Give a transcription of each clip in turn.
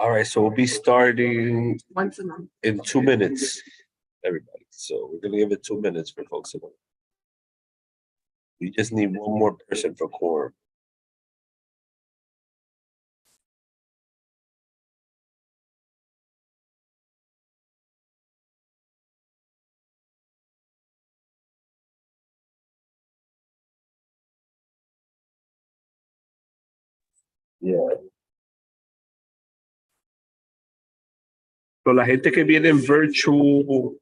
All right, so we'll be starting once a month. in 2 minutes, everybody. So we're gonna give it 2 minutes for folks to vote. We just need one more person for quorum. Yeah. So la gente que viene en virtual.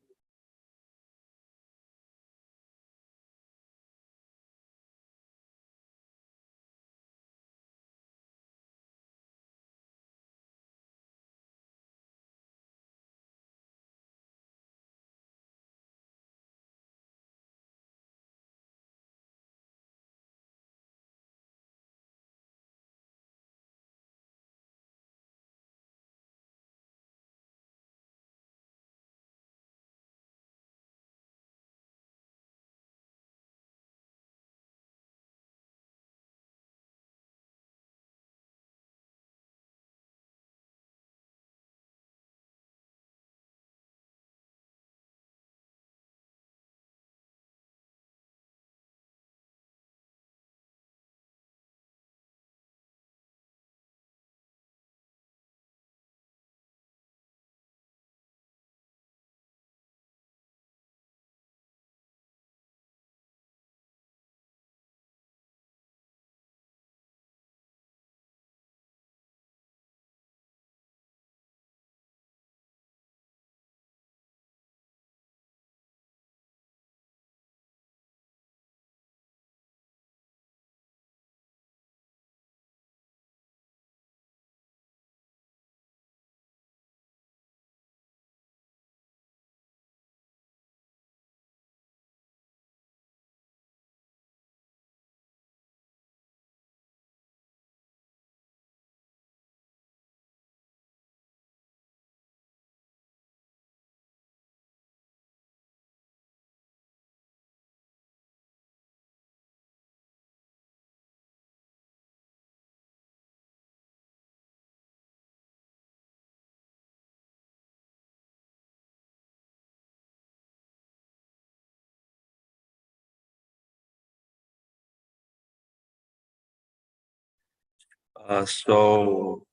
So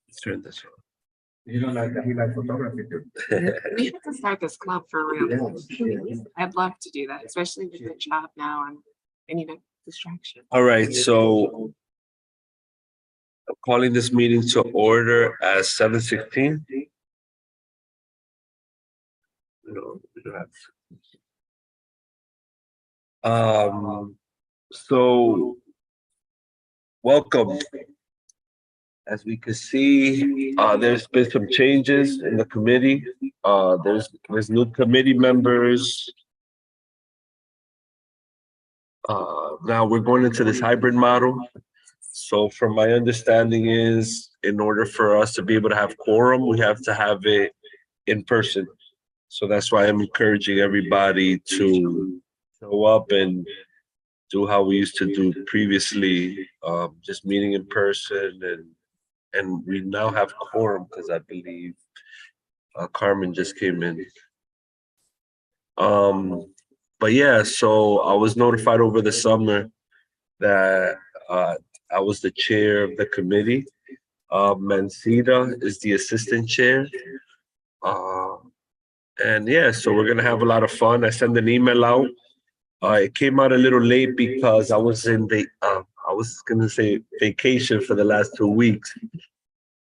let's turn this on. You know, like he like photography too. We have to start this club for real. Yeah. I'd love to do that, especially with the job now and I need a distraction. All right, so I'm calling this meeting to order at 7:16. No, we don't have. So welcome. As we can see, there's been some changes in the committee. There's new committee members. Now we're going into this hybrid model. So from my understanding is in order for us to be able to have quorum, we have to have it in person. So that's why I'm encouraging everybody to show up and do how we used to do previously, just meeting in person and we now have quorum because I believe Carmen just came in. But yeah, so I was notified over the summer that I was the chair of the committee. Mancita is the assistant chair. And yeah, so we're gonna have a lot of fun. I sent an email out. It came out a little late because I was in I was gonna say vacation for the last 2 weeks.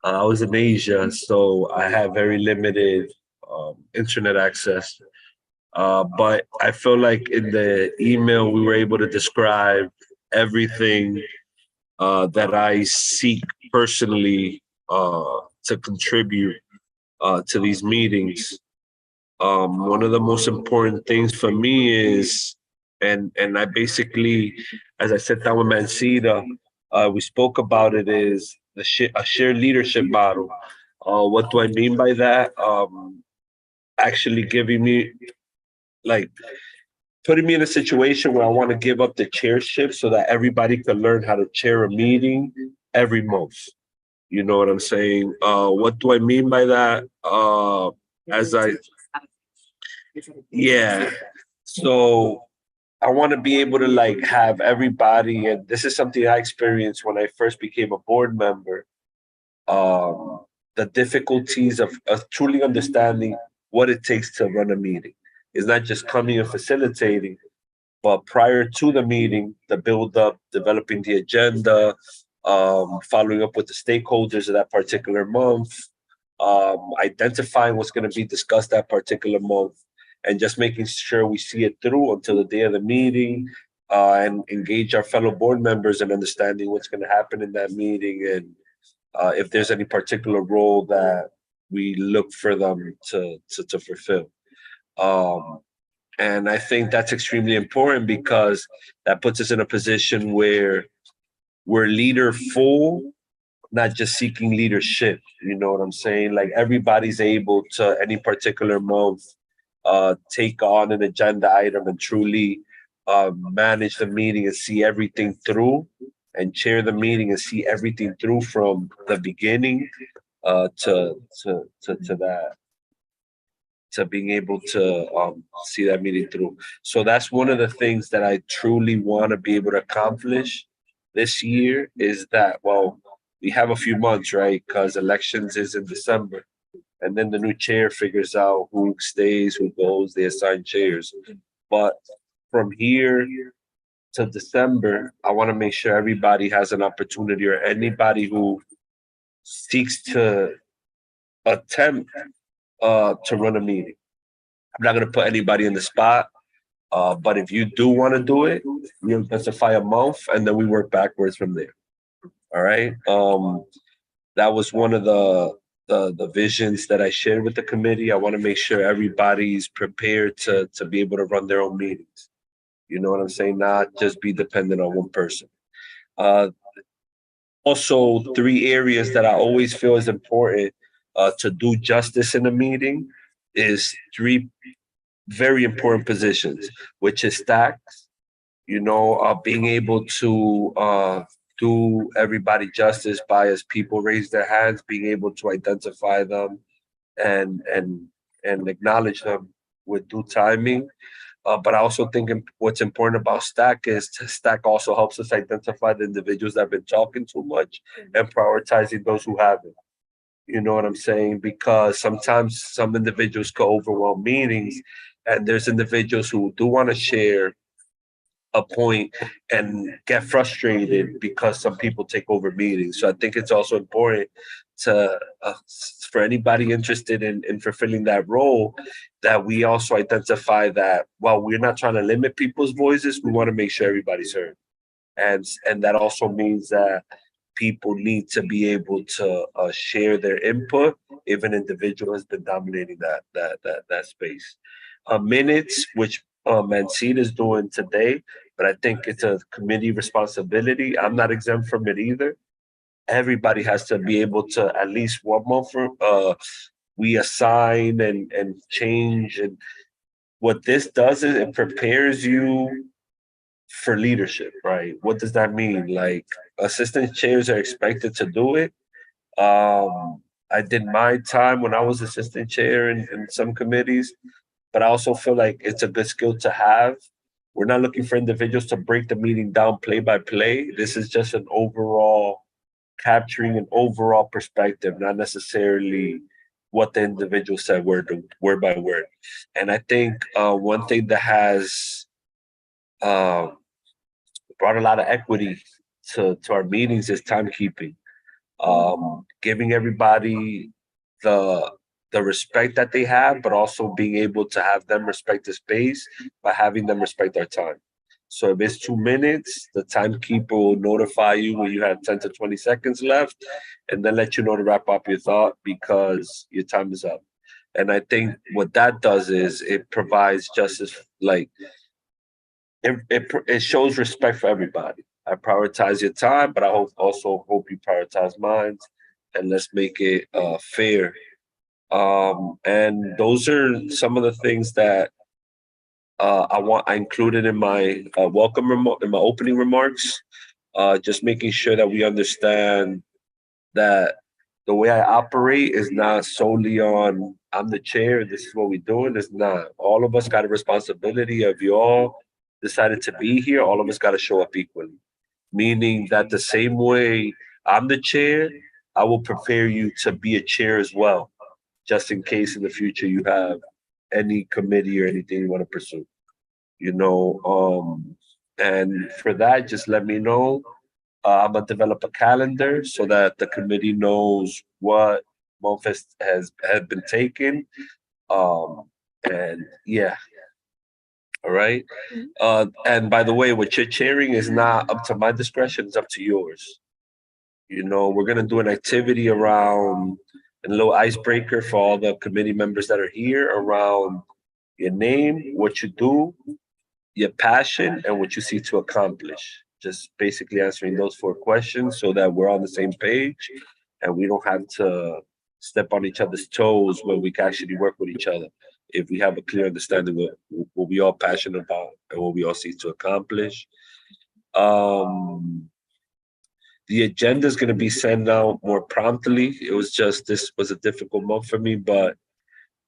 I was in Asia, so I have very limited internet access. But I feel like in the email we were able to describe everything that I seek personally to contribute to these meetings. One of the most important things for me is, and I basically, as I sat down with Mancita, we spoke about it, is a shared leadership model. What do I mean by that? Actually giving me, like, putting me in a situation where I want to give up the chairship so that everybody can learn how to chair a meeting every month. You know what I'm saying? What do I mean by that? As I, yeah. So I want to be able to like have everybody, and this is something I experienced when I first became a board member. The difficulties of truly understanding what it takes to run a meeting. It's not just coming and facilitating, but prior to the meeting, the build up, developing the agenda, following up with the stakeholders of that particular month, identifying what's going to be discussed that particular month, and just making sure we see it through until the day of the meeting, and engage our fellow board members in understanding what's going to happen in that meeting, and if there's any particular role that we look for them to fulfill. Um, and I think that's extremely important because that puts us in a position where we're leaderful, not just seeking leadership. You know what I'm saying? Like everybody's able to any particular month take on an agenda item and truly manage the meeting and see everything through and chair the meeting and see everything through from the beginning to that to being able to see that meeting through. So that's one of the things that I truly want to be able to accomplish this year is that, well, we have a few months, right? Because elections is in December. And then the new chair figures out who stays, who goes, they assign chairs. But from here to December, I want to make sure everybody has an opportunity or anybody who seeks to attempt to run a meeting. I'm not going to put anybody in the spot, but if you do want to do it, you specify a month, and then we work backwards from there. All right. That was one of the visions that I shared with the committee. I want to make sure everybody's prepared to be able to run their own meetings. You know what I'm saying? Not just be dependent on one person. Also, three areas that I always feel is important to do justice in a meeting is three very important positions, which is stacks, being able to do everybody justice by as people raise their hands, being able to identify them and acknowledge them with due timing. But I also think what's important about Stack is Stack also helps us identify the individuals that have been talking too much and prioritizing those who haven't. You know what I'm saying? Because sometimes some individuals can overwhelm meetings, and there's individuals who do want to share a point and get frustrated because some people take over meetings. So I think it's also important to for anybody interested in fulfilling that role, that we also identify that while we're not trying to limit people's voices, we want to make sure everybody's heard, and that also means that people need to be able to share their input if an individual has been dominating that space. Minutes, which Mancini is doing today, but I think it's a committee responsibility. I'm not exempt from it either. Everybody has to be able to at least 1 month we assign and change. And what this does is it prepares you for leadership, right? What does that mean? Like assistant chairs are expected to do it. I did my time when I was assistant chair in some committees, but I also feel like it's a good skill to have. We're not looking for individuals to break the meeting down play by play. This is just an overall capturing an overall perspective, not necessarily what the individual said word by word. And I think one thing that has brought a lot of equity to our meetings is timekeeping. Giving everybody the respect that they have, but also being able to have them respect the space by having them respect our time. So if it's 2 minutes, the timekeeper will notify you when you have 10 to 20 seconds left, and then let you know to wrap up your thought because your time is up. And I think what that does is it provides justice, like it shows respect for everybody. I prioritize your time, but I also hope you prioritize mine, and let's make it fair. And those are some of the things that I included in my in my opening remarks. Just making sure that we understand that the way I operate is not solely on I'm the chair, this is what we're doing. It's not. All of us got a responsibility. If you all decided to be here, all of us got to show up equally. Meaning that the same way I'm the chair, I will prepare you to be a chair as well, just in case in the future you have any committee or anything you want to pursue. You know, and for that, just let me know. I'm gonna develop a calendar so that the committee knows what month has been taken. And yeah, all right. And by the way, what you're chairing is not up to my discretion; it's up to yours. You know, we're gonna do an activity around a little icebreaker for all the committee members that are here around your name, what you do, your passion, and what you seek to accomplish. Just basically answering those 4 questions so that we're on the same page and we don't have to step on each other's toes when we can actually work with each other. If we have a clear understanding of what we all passionate about and what we all seek to accomplish. The agenda is going to be sent out more promptly. It was just this was a difficult month for me, but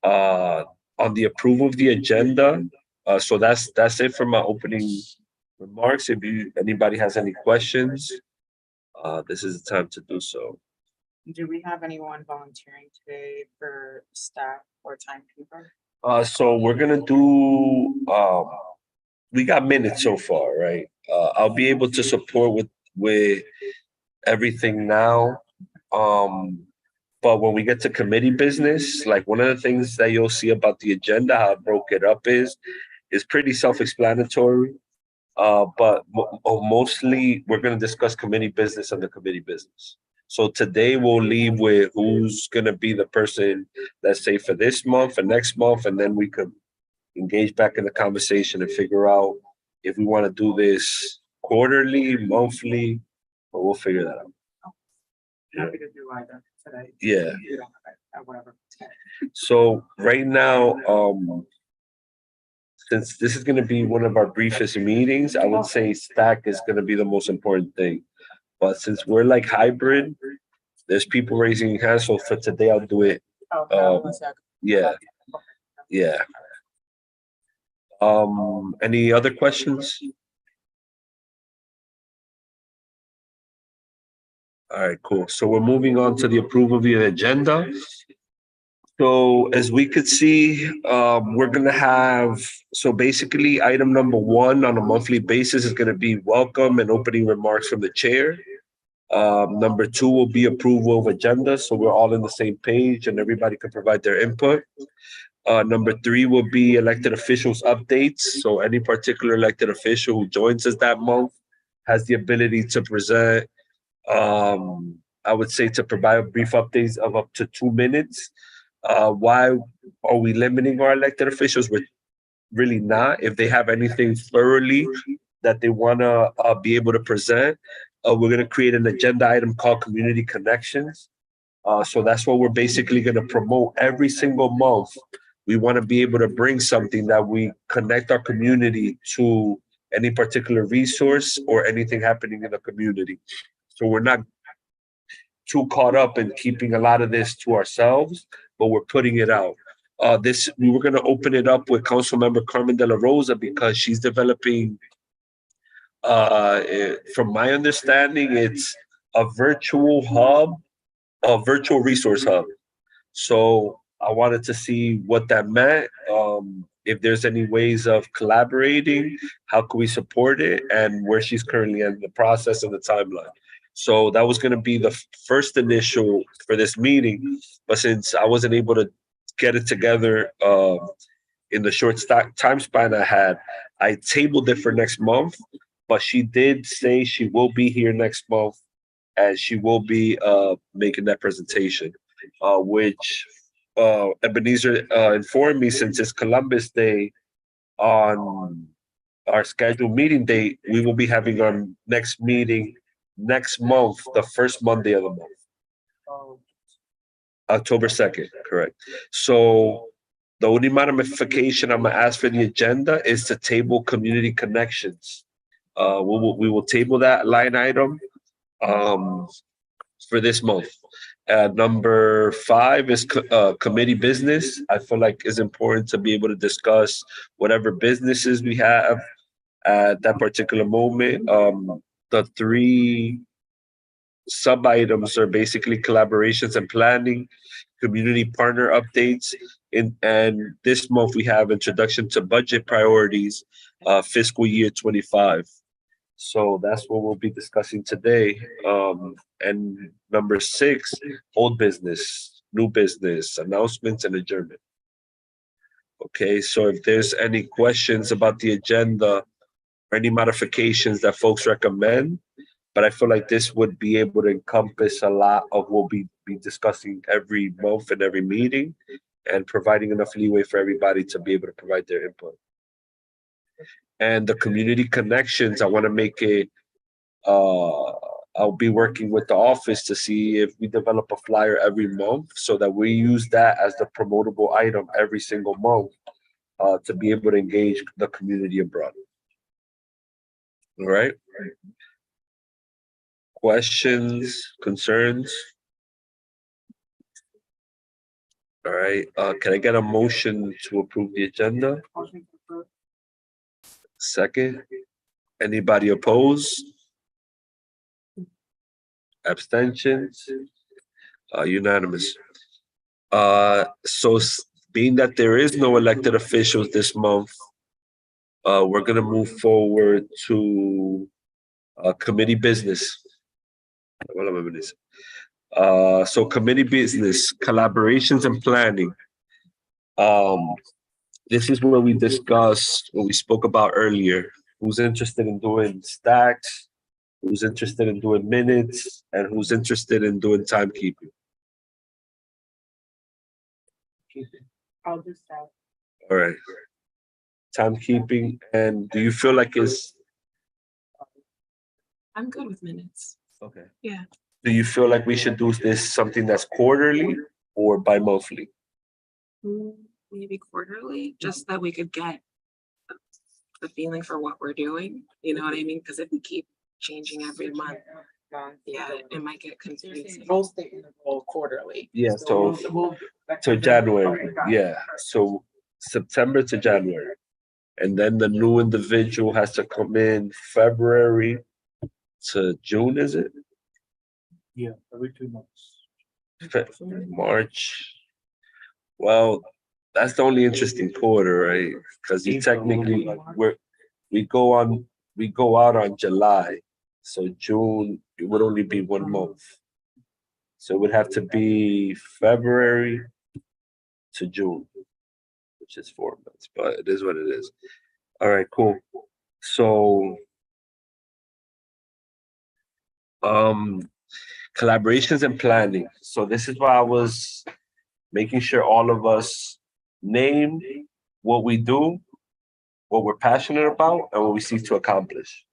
on the approval of the agenda, so that's it for my opening remarks. If anybody has any questions, this is the time to do so. Do we have anyone volunteering today for staff or timekeeper? So we're gonna do. We got minutes so far, right? I'll be able to support with everything now. But when we get to committee business, like one of the things that you'll see about the agenda, how I broke it up is pretty self-explanatory. But mostly we're going to discuss committee business and the committee business. So today we'll leave with who's going to be the person, let's say for this month and next month, and then we could engage back in the conversation and figure out if we want to do this quarterly, monthly, but we'll figure that out. Happy to do either today. Yeah. You don't have it, whatever. So right now, since this is going to be one of our briefest meetings, I would say stack is going to be the most important thing. But since we're like hybrid, there's people raising hands. So for today, I'll do it. Oh, second. Yeah. Yeah. Any other questions? All right, cool. So we're moving on to the approval of the agenda. So as we could see, we're gonna have, so basically item number 1 on a monthly basis is gonna be welcome and opening remarks from the chair. Number 2 will be approval of agenda, so we're all on the same page and everybody can provide their input. Number 3 will be elected officials updates. So any particular elected official who joins us that month has the ability to present, I would say to provide brief updates of up to 2 minutes. Why are we limiting our elected officials? We're really not. If they have anything thoroughly that they want to be able to present, we're going to create an agenda item called Community Connections. So that's what we're basically going to promote every single month. We want to be able to bring something that we connect our community to any particular resource or anything happening in the community. So we're not too caught up in keeping a lot of this to ourselves, but we're putting it out. We were going to open it up with Councilmember Carmen De La Rosa because she's developing, from my understanding, it's a virtual hub, a virtual resource hub. So I wanted to see what that meant. If there's any ways of collaborating, how can we support it, and where she's currently in the process and the timeline. So that was going to be the first initial for this meeting. But since I wasn't able to get it together in the short time span I had, I tabled it for next month. But she did say she will be here next month and she will be making that presentation, which Ebenezer informed me since it's Columbus Day on our scheduled meeting date, we will be having our next meeting next month, the first Monday of the month. October 2nd, correct. So the only modification I'm gonna ask for the agenda is to table community connections. We will table that line item for this month. Number 5 is committee business. I feel like it's important to be able to discuss whatever businesses we have at that particular moment. The 3 sub items are basically collaborations and planning, community partner updates, and this month we have introduction to budget priorities, fiscal year 25. So that's what we'll be discussing today. And number 6, old business, new business, announcements and adjournment. Okay, so if there's any questions about the agenda or any modifications that folks recommend, but I feel like this would be able to encompass a lot of what we be discussing every month and every meeting, and providing enough leeway for everybody to be able to provide their input. And the community connections, I want to make it, I'll be working with the office to see if we develop a flyer every month so that we use that as the promotable item every single month, to be able to engage the community abroad. All right. Questions, concerns? All right, can I get a motion to approve the agenda? Second, anybody opposed? Abstentions? Unanimous. So being that there is no elected officials this month, we're gonna move forward to committee business. So committee business, collaborations and planning. This is where we discussed what we spoke about earlier. Who's interested in doing stacks, who's interested in doing minutes, and who's interested in doing timekeeping. I'll do that. All right. Timekeeping, and do you feel like it's I'm good with minutes. okay? Yeah. Do you feel like we should do this something that's quarterly or bi-monthly? Maybe quarterly, just that we could get the feeling for what we're doing, you know what I mean? Because if we keep changing every month, yeah, it might get confusing. We'll stay in the role quarterly. Yeah, so We'll. to January, yeah. So September to January. And then the new individual has to come in February to June, is it? Yeah, every 2 months. March. Well, that's the only interesting quarter, right? Because you technically we go out on July, so June it would only be 1 month. So it would have to be February to June, which is 4 months, but it is what it is. All right, cool. So collaborations and planning. So this is why I was making sure all of us name what we do, what we're passionate about, and what we seek to accomplish.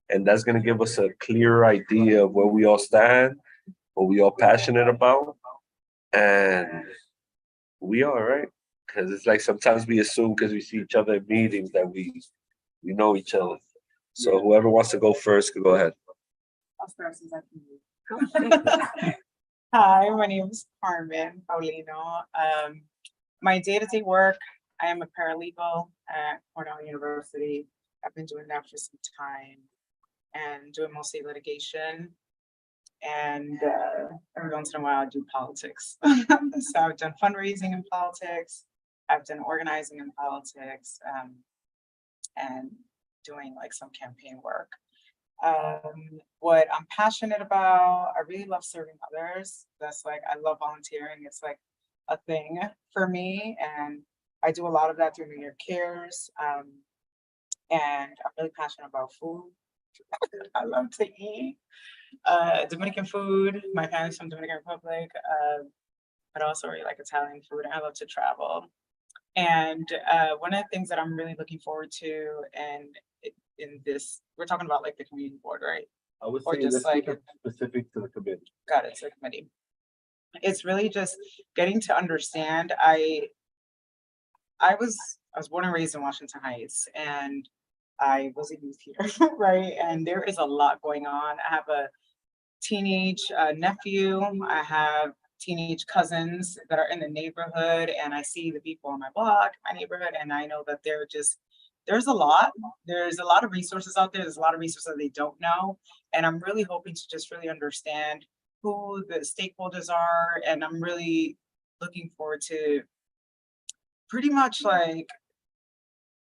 And that's going to give us a clear idea of where we all stand, what we all passionate about, and we are, right? Because it's like sometimes we assume because we see each other in meetings that we know each other. So whoever wants to go first can go ahead. I'll start since I can. Hi, my name is Carmen Paulino. My day-to-day work, I am a paralegal at Cornell University. I've been doing that for some time and doing mostly litigation. And every once in a while I do politics. So I've done fundraising in politics. I've done organizing in politics, and doing like some campaign work. What I'm passionate about, I really love serving others. That's like, I love volunteering. It's like a thing for me. And I do a lot of that through New Year Cares. And I'm really passionate about food. I love to eat Dominican food. My family's from Dominican Republic, but also really like Italian food. I love to travel. And one of the things that I'm really looking forward to, and in this, we're talking about like the community board, right? I would Or say just let's like- keep it specific to the committee. Got it, so committee. It's really just getting to understand. I was born and raised in Washington Heights, and I was a youth here, right? And there is a lot going on. I have a teenage nephew. I have teenage cousins that are in the neighborhood, and I see the people on my block, my neighborhood, and I know that there's a lot. There's a lot of resources out there. There's a lot of resources they don't know. And I'm really hoping to just really understand who the stakeholders are. And I'm really looking forward to pretty much like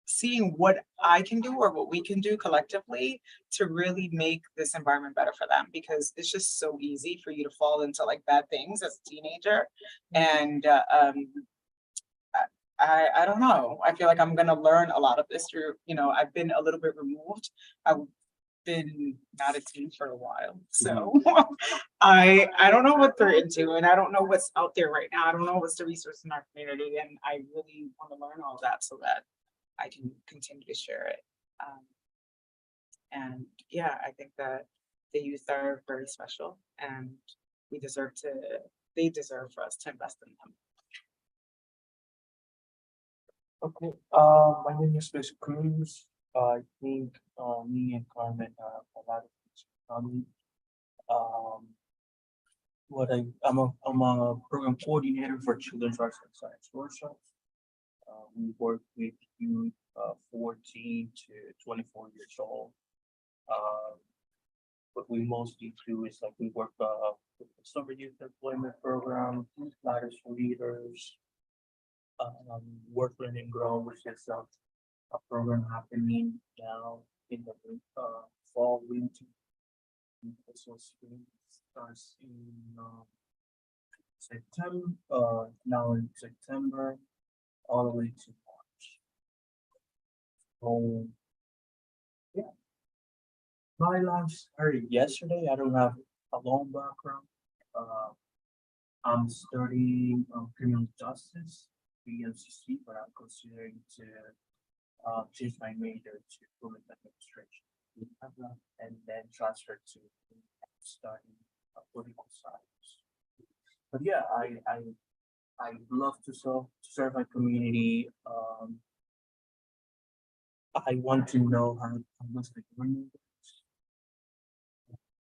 seeing what I can do or what we can do collectively to really make this environment better for them, because it's just so easy for you to fall into like bad things as a teenager. And I don't know. I feel like I'm gonna learn a lot of this through, I've been a little bit removed. I've been not a teen for a while. So I don't know what they're into, and I don't know what's out there right now. I don't know what's the resource in our community, and I really want to learn all that so that I can continue to share it. And yeah, I think that the youth are very special, and they deserve for us to invest in them. Okay, my name is Luis Cruz. I think, me and Carmen have a lot of things in common. I'm a program coordinator for Children's Arts and Science Workshops. We work with youth, 14 to 24 years old. What we mostly do is like we work, with the summer youth employment program, Ladders for Leaders, Work, Learn and Grow, which is a program happening now in the fall, winter. This was starts in September, now in September, all the way to March. So, yeah. My life started yesterday. I don't have a long background. I'm studying criminal justice, BMCC, but I'm considering to change my major to public administration and then transfer to study political science. But yeah, I love to serve my community. I want to know how much the government works.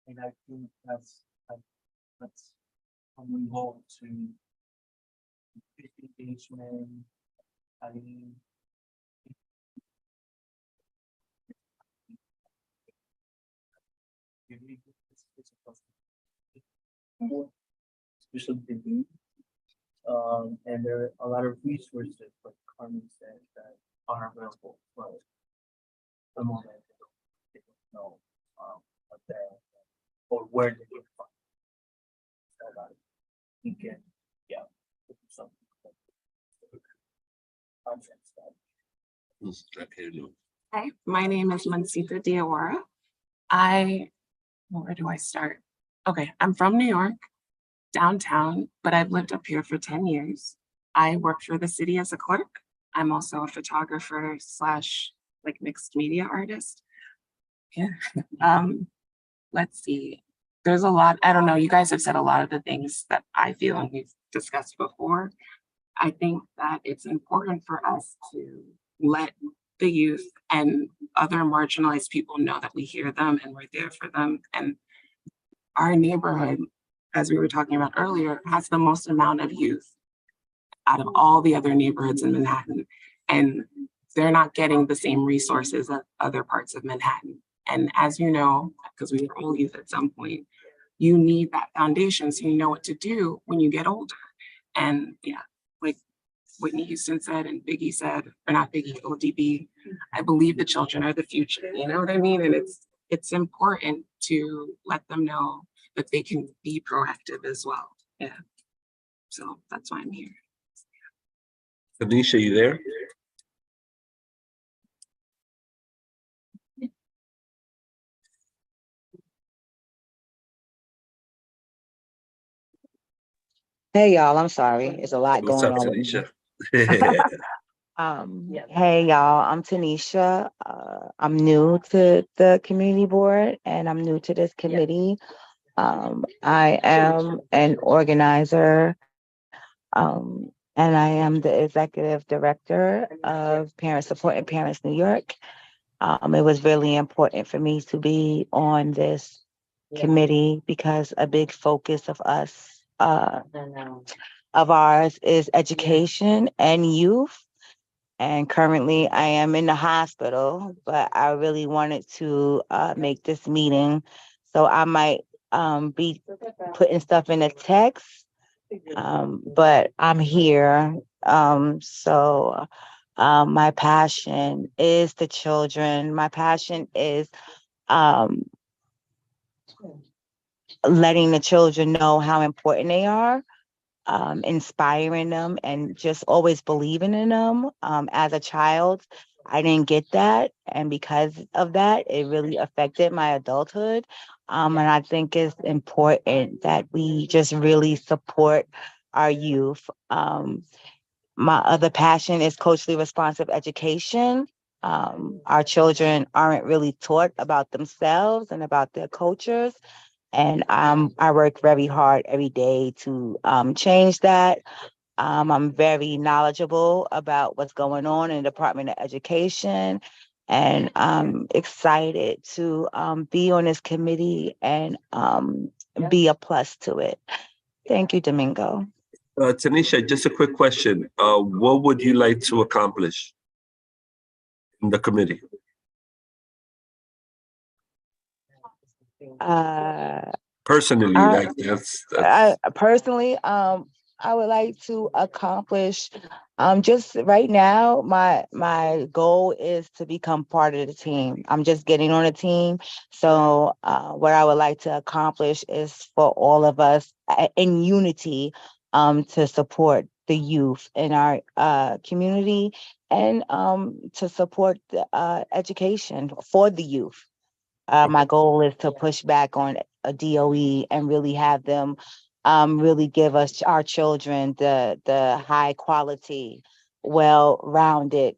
And I think that's how we go to engagement. I mean, it's a question. Especially the youth. And there are a lot of resources, like Carmen said, that are available, but the moment they don't know what they're or where they can find. So that you can, yeah, do something. Okay, no. Hi, my name is Mansita Diawara. Where do I start? Okay, I'm from New York, downtown, but I've lived up here for 10 years. I work for the city as a clerk. I'm also a photographer slash like mixed media artist. Yeah. Let's see. There's a lot, I don't know, you guys have said a lot of the things that I feel and we've discussed before. I think that it's important for us to let the youth and other marginalized people know that we hear them and we're there for them. And our neighborhood, as we were talking about earlier, has the most amount of youth out of all the other neighborhoods in Manhattan. And they're not getting the same resources that other parts of Manhattan. And as you know, because we were all youth at some point, you need that foundation so you know what to do when you get older. And yeah, like Whitney Houston said and Biggie said, or not Biggie, ODB, I believe the children are the future, you know what I mean? And it's important to let them know that they can be proactive as well. Yeah. So that's why I'm here. Tanisha, you there? Hey y'all, I'm sorry. It's a lot What's going up, on. with Tanisha? me. Hey y'all, I'm Tanisha. I'm new to the community board and I'm new to this committee. I am an organizer. And I am the executive director of Parent Support and Parents New York. It was really important for me to be on this committee because a big focus of us, of ours is education and youth. And currently I am in the hospital, but I really wanted to make this meeting. So I might be putting stuff in a text, but I'm here. My passion is the children. My passion is letting the children know how important they are, inspiring them, and just always believing in them. As a child, I didn't get that. And because of that, it really affected my adulthood. And I think it's important that we just really support our youth. My other passion is culturally responsive education. Our children aren't really taught about themselves and about their cultures. And I work very hard every day to change that. I'm very knowledgeable about what's going on in the Department of Education. And I'm excited to be on this committee and be a plus to it. Thank you, Domingo. Tanisha, just a quick question. What would you like to accomplish in the committee? Personally, Personally, I would like to accomplish, just right now, my goal is to become part of the team. I'm just getting on a team. So what I would like to accomplish is for all of us in unity to support the youth in our community and to support the education for the youth. My goal is to push back on a DOE and really have them really give us, our children, the high quality, well-rounded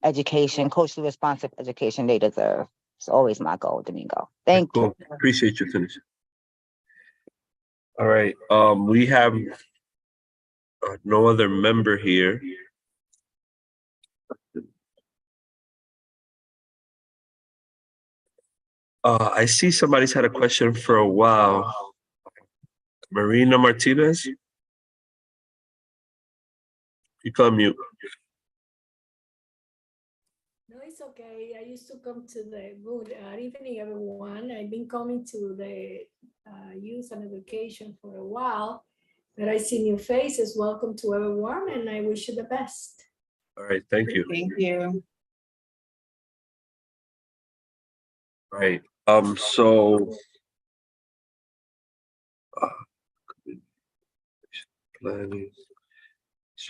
education, culturally responsive education they deserve. It's always my goal, Domingo. Thank you. Appreciate you, Tanisha. All right. We have no other member here. I see somebody's had a question for a while. Marina Martinez? You can mute. No, it's okay. I used to come to the good evening, everyone. I've been coming to the youth and education for a while, but I see new faces. Welcome to everyone, and I wish you the best. All right, thank you. Thank you. All right. So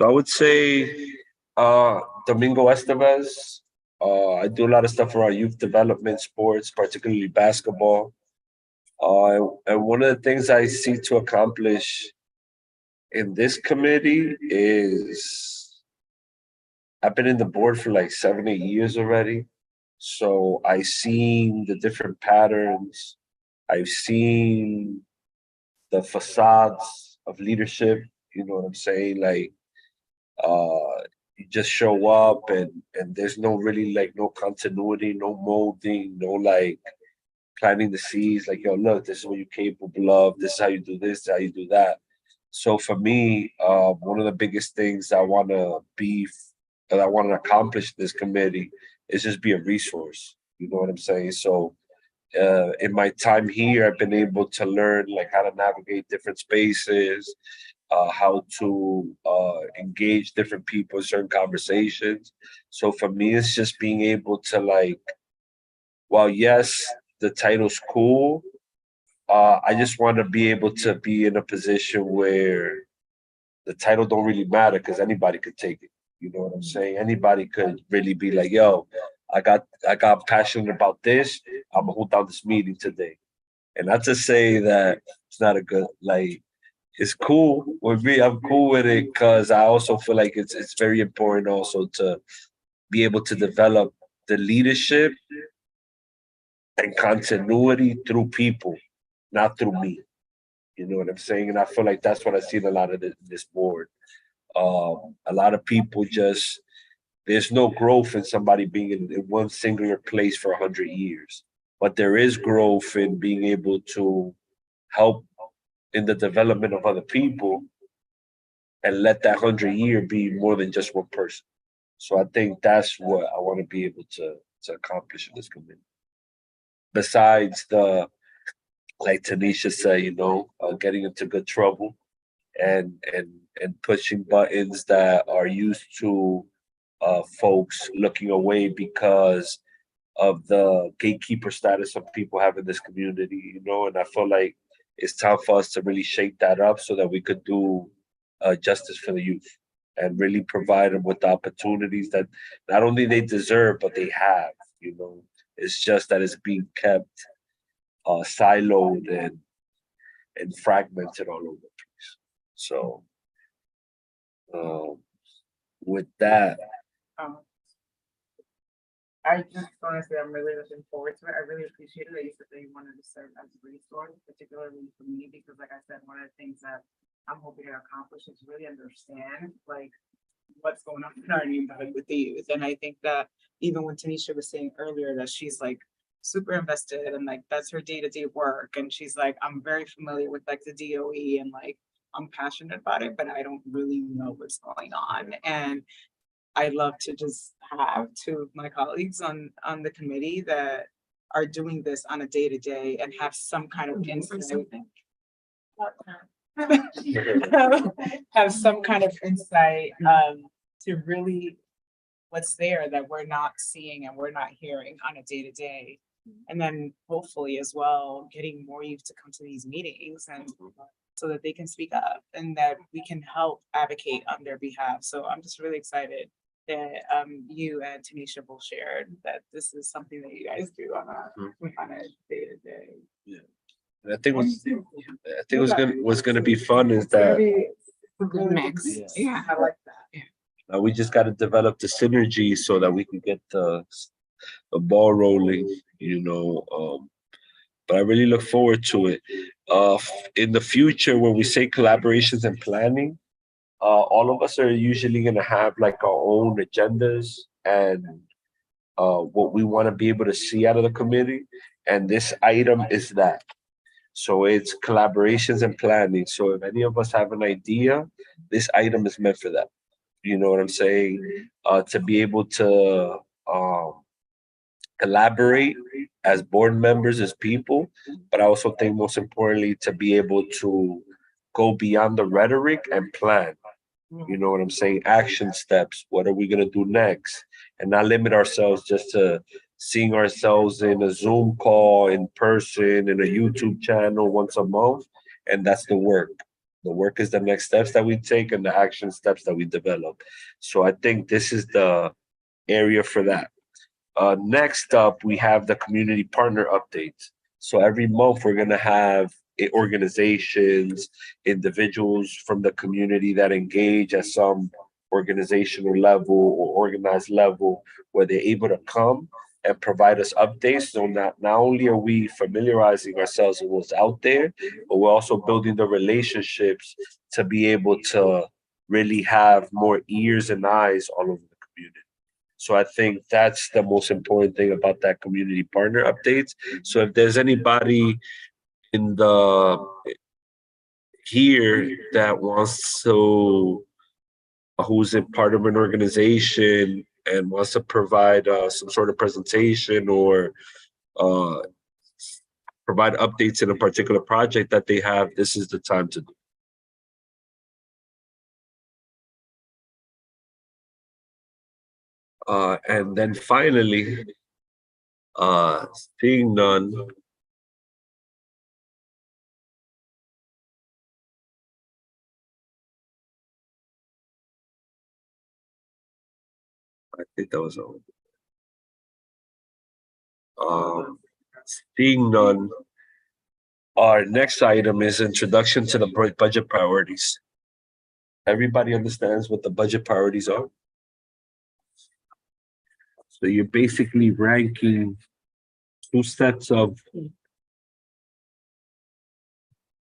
I would say Domingo Estevez. I do a lot of stuff around youth development, sports, particularly basketball. And one of the things I see to accomplish in this committee is I've been in the board for like 7, 8 years already. So I've seen the different patterns. I've seen the facades of leadership. You know what I'm saying? Like, you just show up and there's no really like no continuity, no molding, no like planting the seeds. Like, yo, look, this is what you're capable of. This is how you do this. This is how you do that. So for me, one of the biggest things I want to accomplish in this committee is just be a resource. You know what I'm saying? So in my time here, I've been able to learn like how to navigate different spaces, how to engage different people in certain conversations. So for me, it's just being able to like, well, yes, the title's cool. I just want to be able to be in a position where the title don't really matter because anybody could take it. You know what I'm saying? Anybody could really be like, yo, I got passionate about this. I'm gonna hold down this meeting today. And not to say that it's not a good, like, it's cool with me. I'm cool with it because I also feel like it's very important also to be able to develop the leadership and continuity through people, not through me. You know what I'm saying? And I feel like that's what I see in a lot of this board. A lot of people just, there's no growth in somebody being in one singular place for 100 years. but there is growth in being able to help in the development of other people and let that 100-year be more than just one person. So I think that's what I want to be able to accomplish in this community. Besides the, like Tanisha said, getting into good trouble and pushing buttons that are used to folks looking away because of the gatekeeper status of people having this community, and I feel like it's time for us to really shake that up so that we could do justice for the youth and really provide them with the opportunities that not only they deserve, but they have, It's just that it's being kept siloed and fragmented all over the place. So with that, Um, I just want to say I'm really looking forward to it. I really appreciate it that you said that you wanted to serve as a resource, particularly for me, because like I said, one of the things that I'm hoping to accomplish is really understand like what's going on in our neighborhood with the youth. And I think that even when Tanisha was saying earlier that she's like super invested and like that's her day-to-day work. And she's like, I'm very familiar with like the DOE and like I'm passionate about it, but I don't really know what's going on. And I love to just have two of my colleagues on the committee that are doing this on a day-to-day and have some kind of insight. Have some kind of insight to really what's there that we're not seeing and we're not hearing on a day-to-day. And then hopefully as well, getting more youth to come to these meetings and so that they can speak up and that we can help advocate on their behalf. So I'm just really excited that you and Tanisha both shared that this is something that you guys do on a day-to-day. and I think what's gonna be fun is that Good mix. Yeah. I like that. we just got to develop the synergy so that we can get the ball rolling, but I really look forward to it. In the future, when we say collaborations and planning, all of us are usually going to have like our own agendas and what we want to be able to see out of the committee. And this item is that. So it's collaborations and planning. So if any of us have an idea, this item is meant for that. You know what I'm saying? To be able to collaborate as board members, as people, but I also think most importantly to be able to go beyond the rhetoric and plan. You know what I'm saying? Action steps. What are we gonna do next? And not limit ourselves just to seeing ourselves in a Zoom call, in person, in a YouTube channel once a month. And that's the work. The work is the next steps that we take and the action steps that we develop. So I think this is the area for that. Next up, we have the community partner updates. So every month we're gonna have organizations, individuals from the community that engage at some organizational level or organized level where they're able to come and provide us updates. So not only are we familiarizing ourselves with what's out there, but we're also building the relationships to be able to really have more ears and eyes all over the community. So I think that's the most important thing about that community partner updates. So if there's anybody in the here that wants to, who's a part of an organization and wants to provide some sort of presentation or provide updates in a particular project that they have, this is the time to do. And then finally, seeing none, I think that was all. Seeing none, our next item is introduction to the budget priorities. Everybody understands what the budget priorities are. So you're basically ranking two sets of,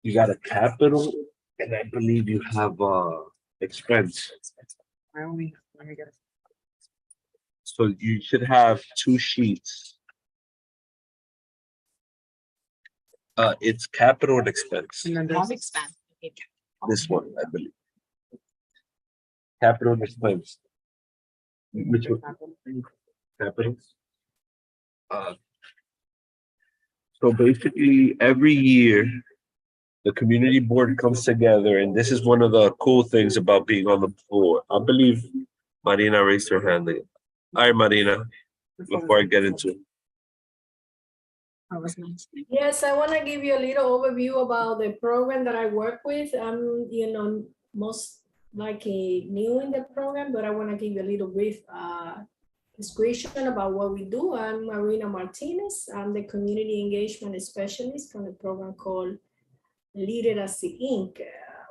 you got a capital and I believe you have expense. Let me get it. So you should have two sheets. It's capital and expense. And then there's expense. This one, I believe. Capital and expense. Which one? Capital. Uh, So basically, every year, the community board comes together, and this is one of the cool things about being on the board. I believe Marina raised her hand. All right, Marina, before I get into it. That was nice. Yes, I want to give you a little overview about the program that I work with. I'm, most likely new in the program, but I want to give you a little brief description about what we do. I'm Marina Martinez. I'm the community engagement specialist from a program called Literacy Inc.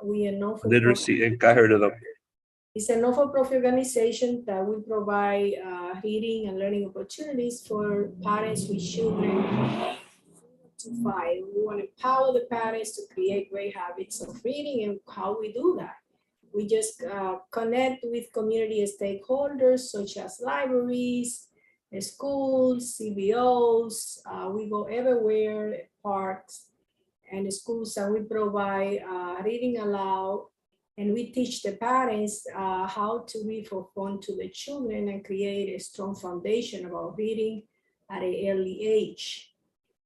We are known for Literacy Inc. I heard of them. It's a not-for-profit organization that we provide reading and learning opportunities for parents with children to 5. We want to empower the parents to create great habits of reading, and how we do that. We just connect with community stakeholders such as libraries, schools, CBOs. We go everywhere, parks and schools, and we provide reading aloud. And we teach the parents how to read for fun to the children and create a strong foundation about reading at an early age.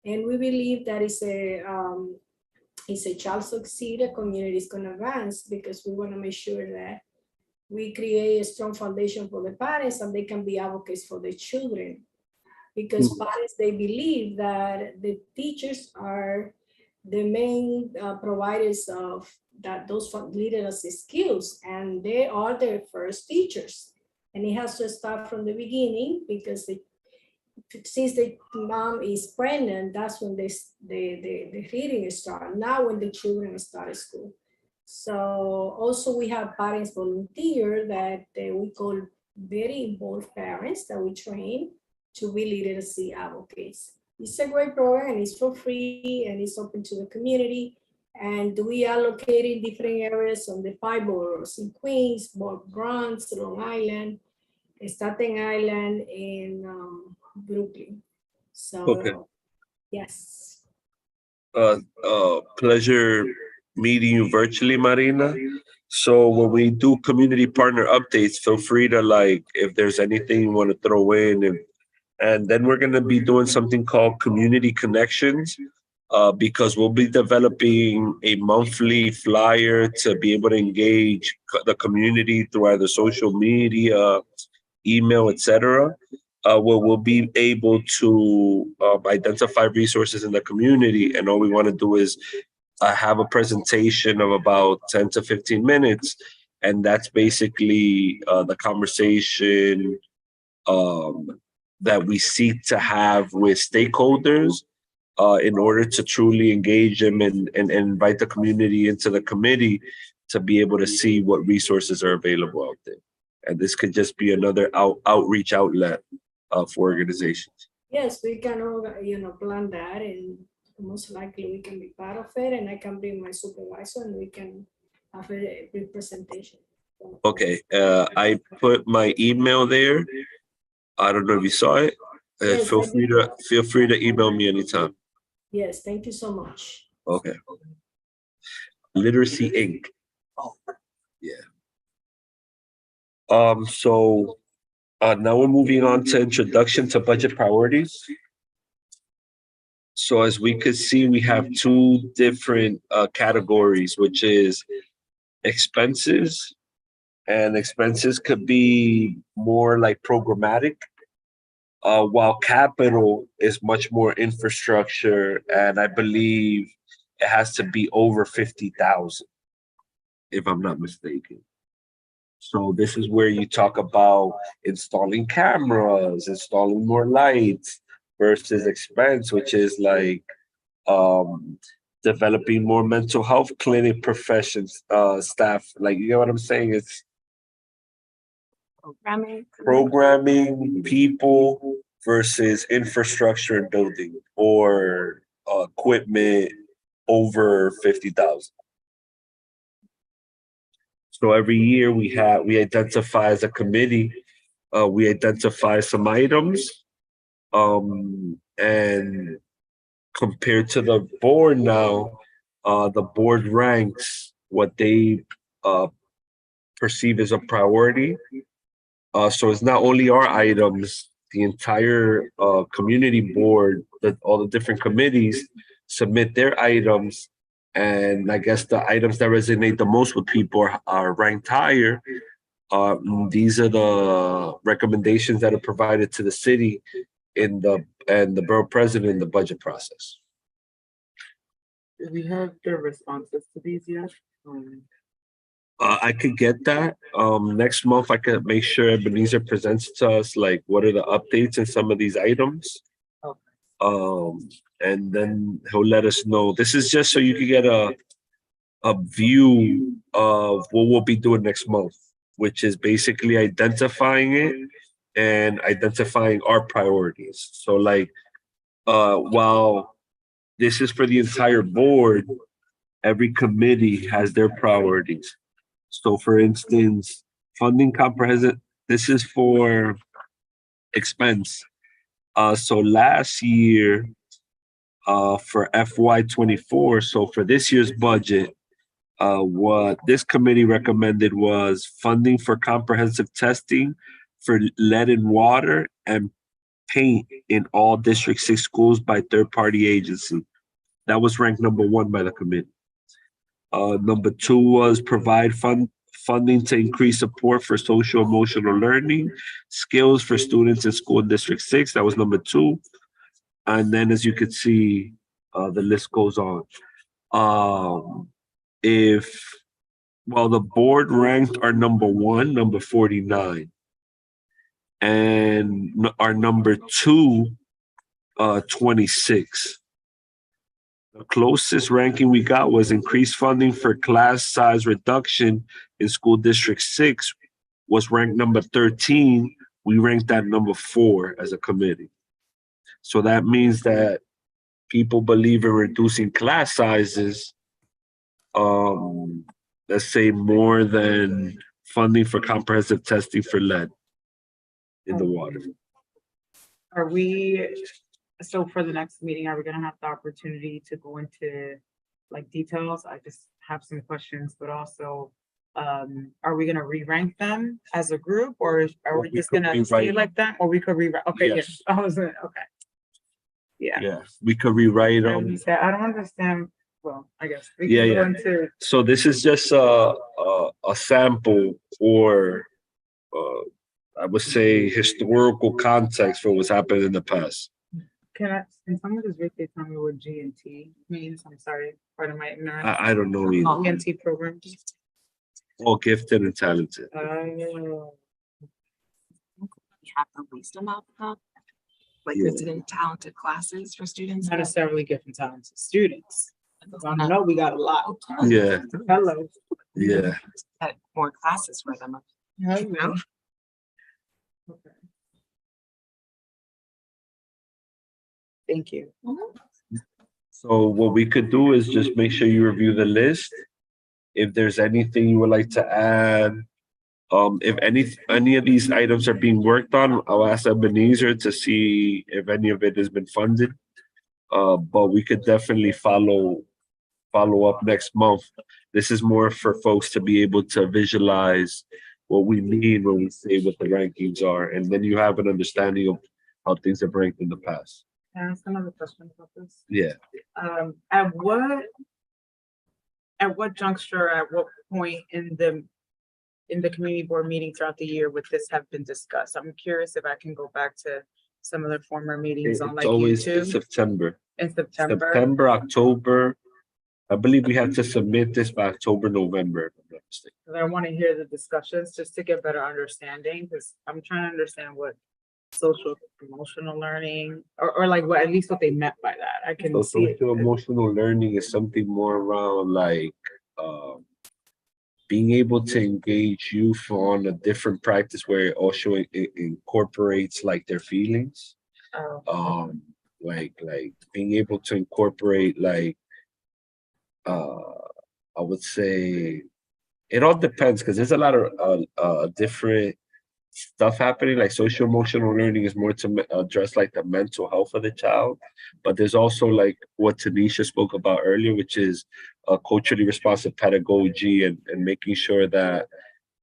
And we believe that is a child succeed, a community is going to advance, because we want to make sure that we create a strong foundation for the parents and they can be advocates for the children. Because parents, they believe that the teachers are the main providers of those literacy skills, and they are their first teachers. And it has to start from the beginning, because since the mom is pregnant, that's when the reading starts. Now when the children start school. So also we have parents volunteer that we call very involved parents that we train to be literacy advocates. It's a great program, and it's for free, and it's open to the community. And we are located in different areas on the 5 boroughs in Queens, Bronx, Long Island, Staten Island, and Brooklyn. So, Okay. yes. Pleasure meeting you virtually, Marina. So when we do community partner updates, feel free to if there's anything you want to throw in, and then we're going to be doing something called Community Connections, because we'll be developing a monthly flyer to be able to engage the community through either social media, email, etc. Where we'll be able to identify resources in the community, and all we want to do is have a presentation of about 10 to 15 minutes, and that's basically the conversation that we seek to have with stakeholders in order to truly engage them and invite the community into the committee to be able to see what resources are available out there. And this could just be another outreach outlet for organizations. Yes, we can all, plan that, and most likely we can be part of it, and I can bring my supervisor and we can have a representation. Okay, I put my email there. I don't know if you saw it. Yes, Feel I free to email me anytime. Yes, thank you so much. Okay. Literacy Inc. Oh. Yeah. So now we're moving on to introduction to budget priorities. So as we could see, we have 2 different categories, which is expenses, and expenses could be more like programmatic, while capital is much more infrastructure, and I believe it has to be over 50,000, if I'm not mistaken. So this is where you talk about installing cameras, installing more lights, versus expense, which is developing more mental health clinic professions, staff. You know what I'm saying? It's programming people versus infrastructure and building, or equipment over 50,000. So every year we identify as a committee, we identify some items, and compared to the board now, the board ranks what they perceive as a priority. So it's not only our items, the entire community board, that all the different committees submit their items. And I guess the items that resonate the most with people are ranked higher. These are the recommendations that are provided to the city and the borough president in the budget process. Do we have the responses to these yet? I could get that. Next month I could make sure Ebenezer presents to us like what are the updates in some of these items. Okay. And then he'll let us know. This is just so you can get a view of what we'll be doing next month, which is basically identifying it and identifying our priorities. So like, while this is for the entire board, every committee has their priorities. So for instance, funding comprehensive, this is for expense. So last year, for FY24, so for this year's budget, what this committee recommended was funding for comprehensive testing for lead and water and paint in all District 6 schools by third-party agency. That was ranked number 1 by the committee. Number 2 was provide funding to increase support for social emotional learning skills for students in school in District 6. That was number 2. And then as you can see, the list goes on. The board ranked our number 1, number 49. And our number 2, 26. The closest ranking we got was increased funding for class size reduction in school district 6 was ranked number 13. We ranked that number 4 as a committee. So that means that people believe in reducing class sizes, let's say more than funding for comprehensive testing for lead in the water. Are we, so for the next meeting, are we gonna have the opportunity to go into like details? I just have some questions, but also, are we gonna re-rank them as a group or are we We just could gonna stay rewrite. like that? Or we could rewrite, okay, Yes. yes, I was, okay. Yeah. Yeah, we could rewrite I them. understand. I don't understand, well, I guess. we Yeah, can go yeah. into. So this is just a sample or I would say historical context for what's happened in the past. Can someone just briefly tell me what G and T means? I'm sorry, pardon my ignorance. I don't know either. G and T program. All gifted and talented. Oh, We have the least amount of, like Yeah. gifted and talented classes for students. not necessarily gifted talented students. I know we got a lot. Yeah, Hello. yeah. Had more classes for them. Hello. Okay. Thank you. So what we could do is just make sure you review the list. If there's anything you would like to add, if any of these items are being worked on, I'll ask Ebenezer to see if any of it has been funded. But we could definitely follow up next month. This is more for folks to be able to visualize what we mean when we say what the rankings are, and then you have an understanding of how things have ranked in the past. Can I ask another question about this? Yeah. At what juncture, at what point in the community board meeting throughout the year would this have been discussed? I'm curious if I can go back to some of the former meetings on It's like always in YouTube September. in September. September, October. I believe we have to submit this by October, November, if I'm not mistaken. 'Cause I want to hear the discussions just to get better understanding, because I'm trying to understand what social emotional learning or like what, at least what they meant by that. I can So see it. social emotional learning is something more around like being able to engage youth on a different practice where it also incorporates like their feelings. Like being able to incorporate like I would say it all depends because there's a lot of different stuff happening, like social emotional learning is more to address like the mental health of the child. But there's also like what Tanisha spoke about earlier, which is culturally responsive pedagogy and making sure that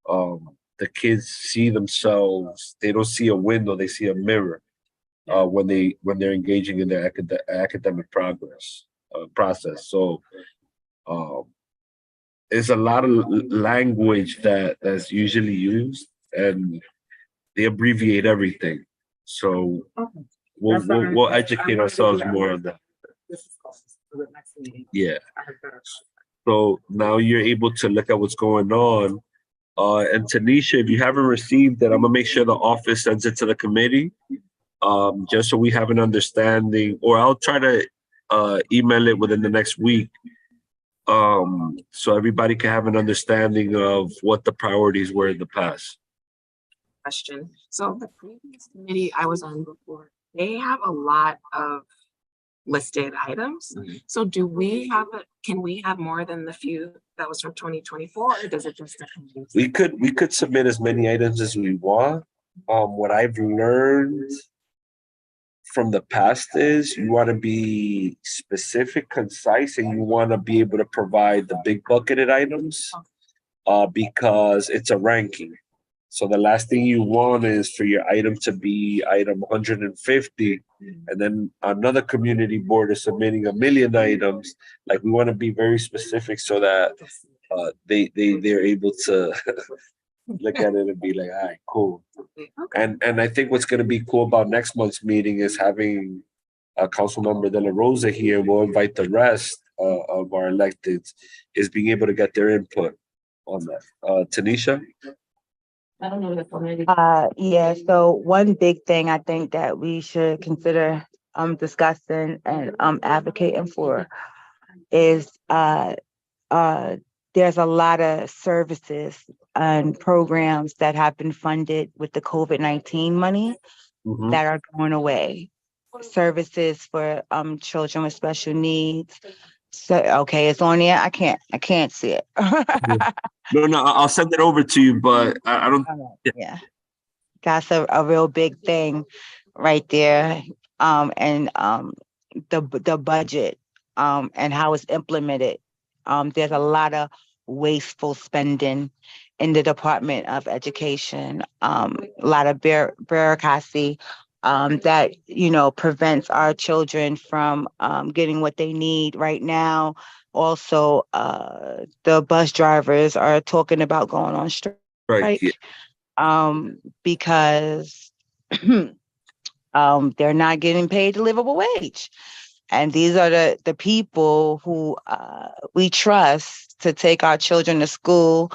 the kids see themselves, they don't see a window, they see a mirror when they're engaging in their academic progress process. So um, there's a lot of language that's usually used, and they abbreviate everything. So we'll educate ourselves more on that. For the next meeting. Yeah. So now you're able to look at what's going on. And Tanisha, if you haven't received it, I'm gonna make sure the office sends it to the committee. Just so we have an understanding, or I'll try to email it within the next week. So everybody can have an understanding of what the priorities were in the past. Question. So the previous committee I was on before, they have a lot of listed items. So do we have, can we have more than the few that was from 2024, or does it just? We could submit as many items as we want. What I've learned from the past is you want to be specific, concise, and you want to be able to provide the big bucketed items because it's a ranking. So the last thing you want is for your item to be item 150, and then another community board is submitting 1,000,000 items. Like, we want to be very specific so that they're able to look at it and be like, all right, cool. And I think what's going to be cool about next month's meeting is having Council Member De La Rosa here. We'll invite the rest of our electeds, is being able to get their input on that. Tanisha? Yeah, so one big thing I think that we should consider discussing and advocating for is there's a lot of services and programs that have been funded with the COVID-19 money Mhm. that are going away. Services for children with special needs. So okay, it's on there. I can't see it. No, I'll send it over to you, but I don't. Yeah. That's a real big thing right there. And the budget and how it's implemented. There's a lot of wasteful spending in the Department of Education. A lot of bureaucracy that prevents our children from getting what they need right now. Also, the bus drivers are talking about going on strike. Right. Yeah. Because they're not getting paid a livable wage. And these are the people who we trust to take our children to school,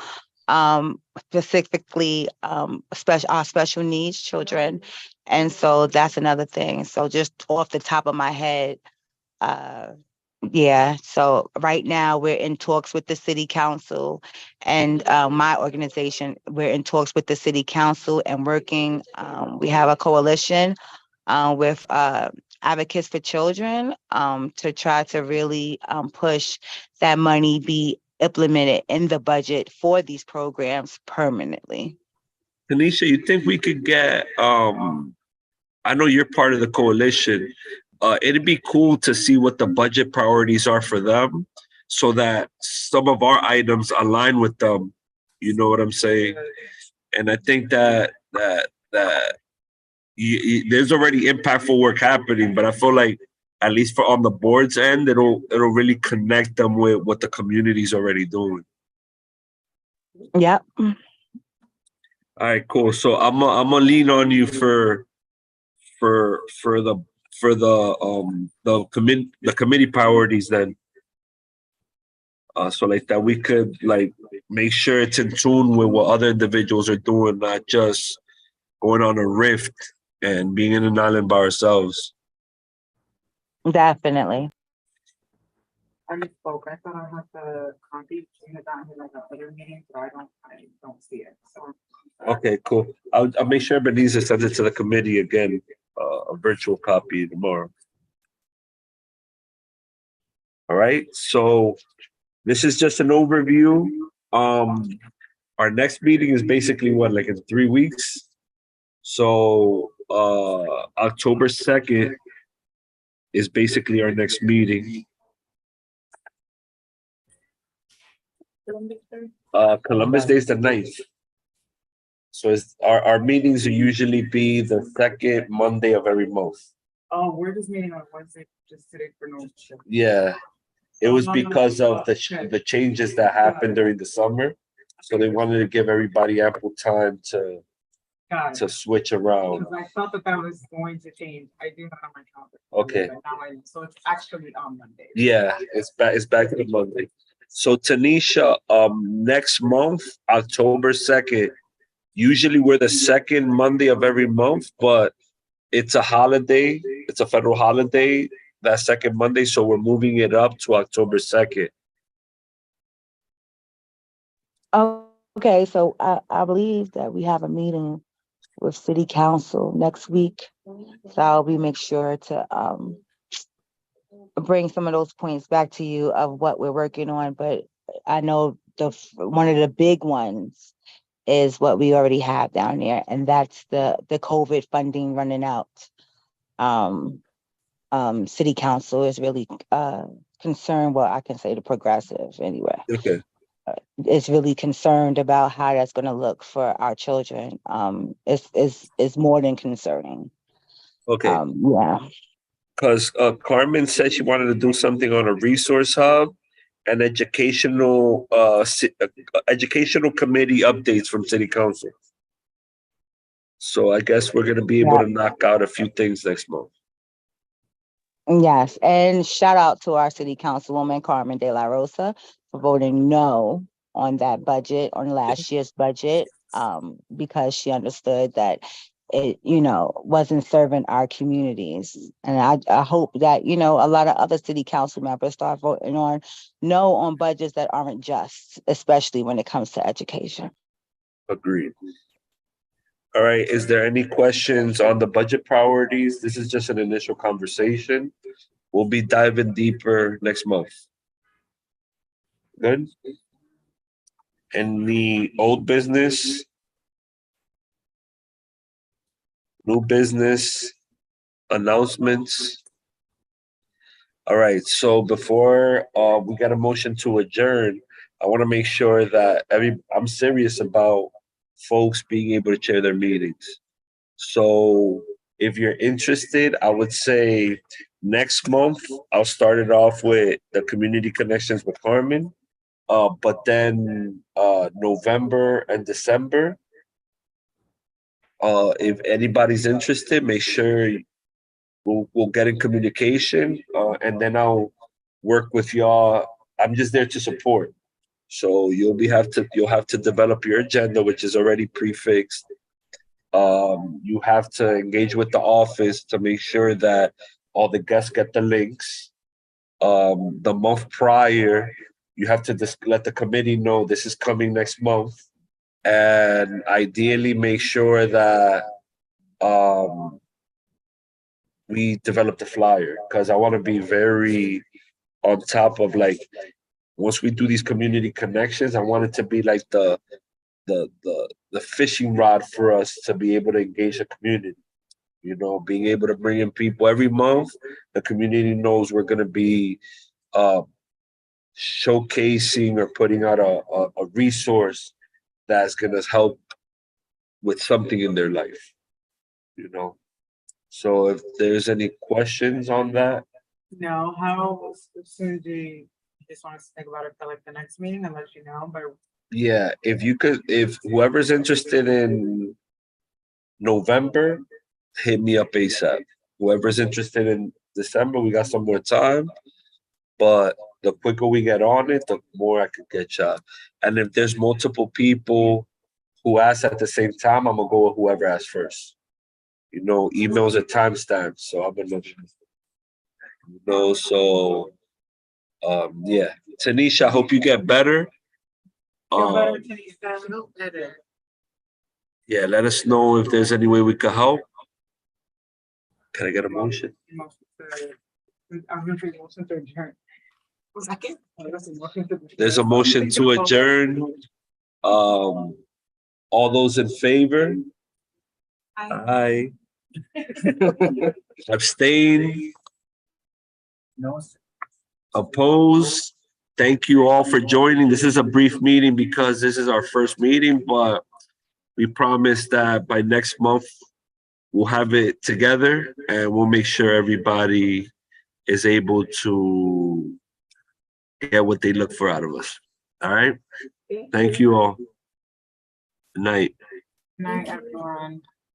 specifically our special needs children. And so that's another thing. So just off the top of my head, yeah, so right now we're in talks with the city council and my organization, we're in talks with the city council and working. We have a coalition with Advocates for Children to try to really push that money be implemented in the budget for these programs permanently. Tanisha, you think we could get, I know you're part of the coalition. It'd be cool to see what the budget priorities are for them so that some of our items align with them. You know what I'm saying? And I think that there's already impactful work happening, but I feel like at least for on the board's end, it'll really connect them with what the community's already doing. Yep. All right, cool. So I'm gonna lean on you for the committee priorities then. So like that we could like make sure it's in tune with what other individuals are doing, not just going on a rift and being in an island by ourselves. Definitely. I misspoke. I thought I had the copy. We had gotten like a other meeting, but I don't see it. So. Okay, cool. I'll make sure Beniza sends it to the committee again, a virtual copy tomorrow. All right, so this is just an overview. Our next meeting is basically what, like in 3 weeks? So, October 2nd is basically our next meeting. Columbus Day is the 9th. So our meetings usually be the second Monday of every month. Oh, we're just meeting on Wednesday, just today for no. Yeah, it was because of the changes that happened during the summer. So they wanted to give everybody ample time Got to switch around. Because I thought that was going to change. I do have on my calendar. Okay. But now so it's actually on Monday. Yeah, it's back to the Monday. So Tanisha, next month, October 2nd, usually we're the second Monday of every month, but it's a holiday. It's a federal holiday that second Monday, so we're moving it up to October 2nd. Okay, so I believe that we have a meeting with city council next week. So I'll be make sure to bring some of those points back to you of what we're working on, but I know one of the big ones is what we already have down there, and that's the COVID funding running out. City council is really concerned, well, I can say the progressive anyway, Okay. is really concerned about how that's going to look for our children. It's more than concerning. Okay. Yeah. Because Carmen said she wanted to do something on a resource hub and educational educational committee updates from city council. So I guess we're gonna be able to knock out a few things next month. Yes, and shout out to our city councilwoman Carmen De La Rosa for voting no on that budget, on last year's budget, because she understood that it, wasn't serving our communities. And I hope that, a lot of other city council members start voting on no on budgets that aren't just, especially when it comes to education. Agreed. All right, is there any questions on the budget priorities? This is just an initial conversation. We'll be diving deeper next month. Good? Any old business? New business? Announcements? All right, so before we got a motion to adjourn, I want to make sure that I'm serious about folks being able to chair their meetings. So if you're interested, I would say next month I'll start it off with the community connections with Carmen. But then November and December, if anybody's interested, make sure we'll get in communication, and then I'll work with y'all. I'm just there to support. So you'll have to develop your agenda, which is already prefixed. You have to engage with the office to make sure that all the guests get the links. The month prior, you have to just let the committee know this is coming next month, and ideally make sure that we develop the flyer, because I want to be very on top of, like, once we do these community connections, I want it to be like the fishing rod for us to be able to engage the community. Being able to bring in people every month. The community knows we're going to be showcasing or putting out a resource that's going to help with something in their life. So if there's any questions on that. No, how soon do you just want us to think about it for like the next meeting and let you know, but Yeah, if whoever's interested in November, hit me up ASAP. Whoever's interested in December, we got some more time. But the quicker we get on it, the more I could get you. And if there's multiple people who ask at the same time, I'm gonna go with whoever asks first. Emails are timestamped, so I'm gonna, so yeah. Tanisha, I hope you get better. Yeah, let us know if there's any way we could help. Can I get a motion? I'm gonna take a motion to adjourn. Second? There's a motion to adjourn. All those in favor? Aye. Abstain, No, opposed. Thank you all for joining. This is a brief meeting because this is our first meeting, but we promise that by next month, we'll have it together and we'll make sure everybody is able to get what they look for out of us. All right? Thank you all. Good night. Night, everyone.